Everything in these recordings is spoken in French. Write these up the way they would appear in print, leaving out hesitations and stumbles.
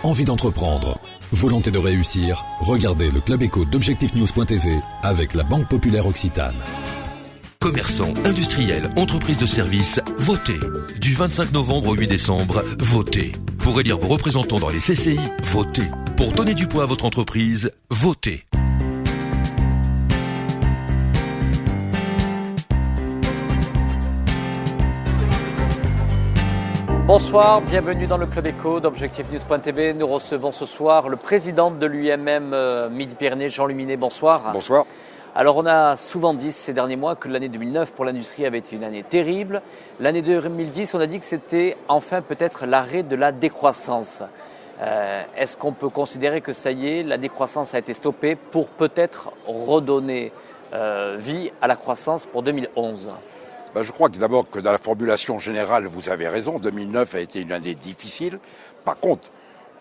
envie d'entreprendre, volonté de réussir, regardez le Club Éco d'Objectif-News.tv avec la Banque Populaire Occitane. Commerçants, industriels, entreprises de services, votez. Du 25 novembre au 8 décembre, votez. Pour élire vos représentants dans les CCI, votez. Pour donner du poids à votre entreprise, votez. Bonsoir, bienvenue dans le Club Éco d'Objectif-News.tv. Nous recevons ce soir le président de l'UMM Midi-Pyrénées, Jean Luminet. Bonsoir. Bonsoir. Alors on a souvent dit ces derniers mois que l'année 2009 pour l'industrie avait été une année terrible. L'année 2010, on a dit que c'était enfin peut-être l'arrêt de la décroissance. Est-ce qu'on peut considérer que ça y est, la décroissance a été stoppée pour peut-être redonner vie à la croissance pour 2011 ? Je crois que d'abord que dans la formulation générale, vous avez raison, 2009 a été une année difficile. Par contre,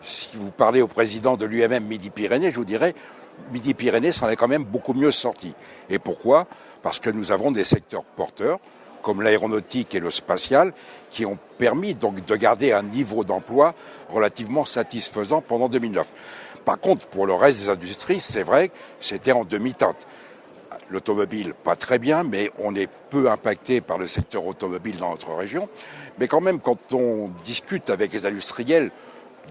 si vous parlez au président de l'UMM Midi-Pyrénées, je vous dirais, Midi-Pyrénées s'en est quand même beaucoup mieux sorti. Et pourquoi ? Parce que nous avons des secteurs porteurs, comme l'aéronautique et le spatial, qui ont permis donc de garder un niveau d'emploi relativement satisfaisant pendant 2009. Par contre, pour le reste des industries, c'est vrai que c'était en demi-teinte. L'automobile, pas très bien, mais on est peu impacté par le secteur automobile dans notre région. Mais quand même, quand on discute avec les industriels,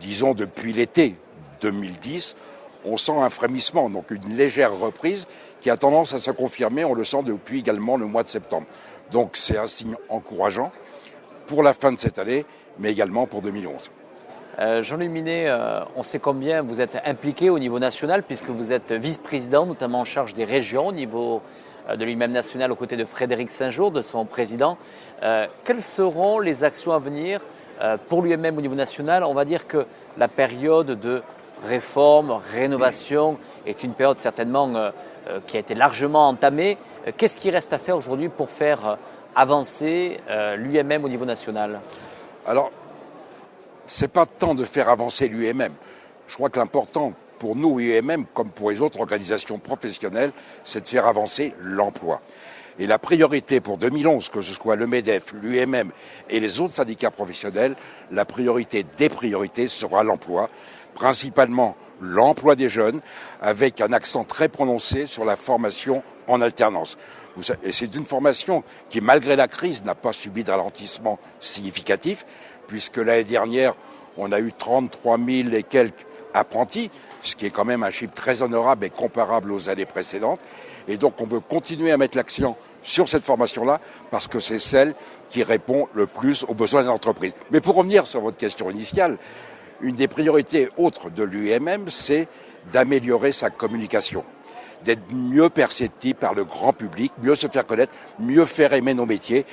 disons depuis l'été 2010, on sent un frémissement, donc une légère reprise qui a tendance à se confirmer, on le sent depuis également le mois de septembre. Donc c'est un signe encourageant pour la fin de cette année, mais également pour 2011. Jean Luminet, on sait combien vous êtes impliqué au niveau national puisque vous êtes vice-président, notamment en charge des régions au niveau de l'UMM national aux côtés de Frédéric Saint-Jour, de son président. Quelles seront les actions à venir pour l'UMM au niveau national ? On va dire que la période de réforme, rénovation est une période certainement qui a été largement entamée. Qu'est-ce qui reste à faire aujourd'hui pour faire avancer l'UMM au niveau national ? Alors, c'est pas tant de faire avancer l'UMM. Je crois que l'important pour nous, UMM, comme pour les autres organisations professionnelles, c'est de faire avancer l'emploi. Et la priorité pour 2011, que ce soit le MEDEF, l'UMM et les autres syndicats professionnels, la priorité des priorités sera l'emploi, principalement l'emploi des jeunes, avec un accent très prononcé sur la formation en alternance. Et c'est une formation qui, malgré la crise, n'a pas subi de ralentissement significatif, puisque l'année dernière, on a eu 33 000 et quelques apprentis, ce qui est quand même un chiffre très honorable et comparable aux années précédentes. Et donc, on veut continuer à mettre l'accent sur cette formation-là, parce que c'est celle qui répond le plus aux besoins des entreprises. Mais pour revenir sur votre question initiale, une des priorités autres de l'UMM, c'est d'améliorer sa communication, d'être mieux perceptible par le grand public, mieux se faire connaître, mieux faire aimer nos métiers.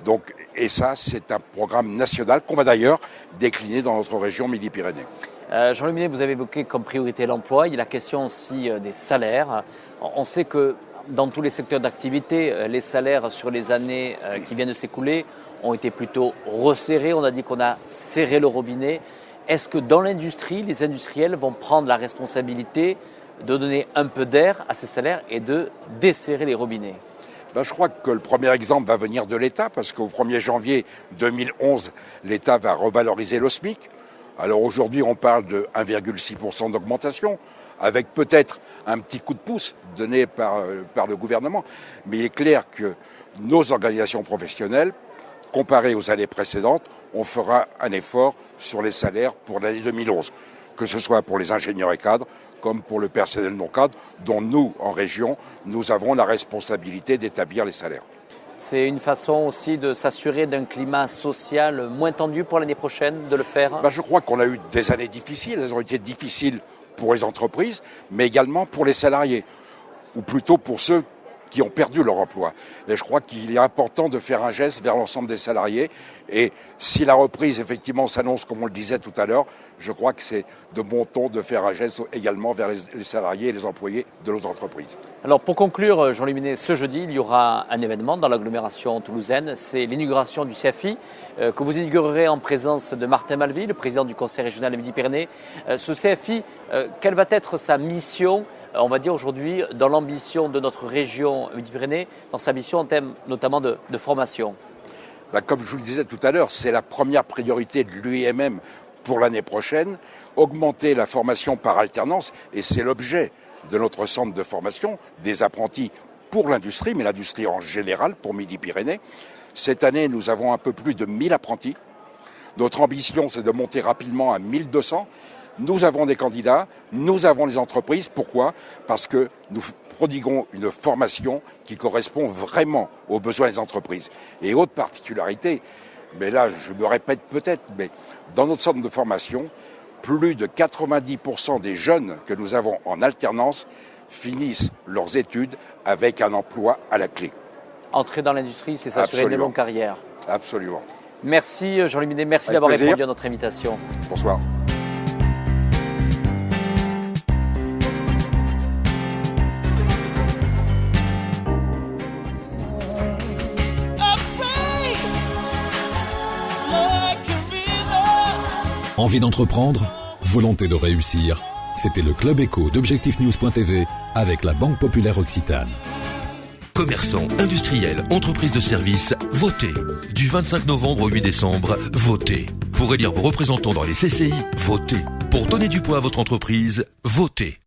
Donc, et ça, c'est un programme national qu'on va d'ailleurs décliner dans notre région Midi-Pyrénées. Jean Luminet, vous avez évoqué comme priorité l'emploi. Il y a la question aussi des salaires. On sait que dans tous les secteurs d'activité, les salaires sur les années qui viennent de s'écouler ont été plutôt resserrés. On a dit qu'on a serré le robinet. Est-ce que dans l'industrie, les industriels vont prendre la responsabilité de donner un peu d'air à ces salaires et de desserrer les robinets ? Je crois que le premier exemple va venir de l'État, parce qu'au 1er janvier 2011, l'État va revaloriser le SMIC. Alors aujourd'hui, on parle de 1,6% d'augmentation, avec peut-être un petit coup de pouce donné par le gouvernement. Mais il est clair que nos organisations professionnelles, comparées aux années précédentes, on fera un effort sur les salaires pour l'année 2011, que ce soit pour les ingénieurs et cadres, comme pour le personnel non cadre, dont nous, en région, nous avons la responsabilité d'établir les salaires. C'est une façon aussi de s'assurer d'un climat social moins tendu pour l'année prochaine, de le faire ? Je crois qu'on a eu des années difficiles. Elles ont été difficiles pour les entreprises, mais également pour les salariés, ou plutôt pour ceux qui ont perdu leur emploi. Et je crois qu'il est important de faire un geste vers l'ensemble des salariés. Et si la reprise, effectivement, s'annonce, comme on le disait tout à l'heure, je crois que c'est de bon ton de faire un geste également vers les salariés et les employés de nos entreprises. Alors pour conclure, Jean Luminet, ce jeudi, il y aura un événement dans l'agglomération toulousaine. C'est l'inauguration du CFI que vous inaugurerez en présence de Martin Malvy, le président du conseil régional de Midi-Pyrénées. Ce CFI, quelle va être sa mission, on va dire aujourd'hui, dans l'ambition de notre région Midi-Pyrénées, dans sa mission en termes notamment de formation ? Comme je vous le disais tout à l'heure, c'est la première priorité de l'UMM pour l'année prochaine, augmenter la formation par alternance, et c'est l'objet de notre centre de formation, des apprentis pour l'industrie, mais l'industrie en général, pour Midi-Pyrénées. Cette année, nous avons un peu plus de 1000 apprentis. Notre ambition, c'est de monter rapidement à 1200. Nous avons des candidats, nous avons les entreprises. Pourquoi ? Parce que nous prodiguons une formation qui correspond vraiment aux besoins des entreprises. Et autre particularité, mais là je me répète peut-être, mais dans notre centre de formation, plus de 90% des jeunes que nous avons en alternance finissent leurs études avec un emploi à la clé. Entrer dans l'industrie, c'est s'assurer une longue carrière. Absolument. Merci Jean Luminet, merci d'avoir répondu à notre invitation. Bonsoir. Envie d'entreprendre ? Volonté de réussir ? C'était le Club Éco d'ObjectifNews.tv avec la Banque Populaire Occitane. Commerçants, industriels, entreprises de services, votez. Du 25 novembre au 8 décembre, votez. Pour élire vos représentants dans les CCI, votez. Pour donner du poids à votre entreprise, votez.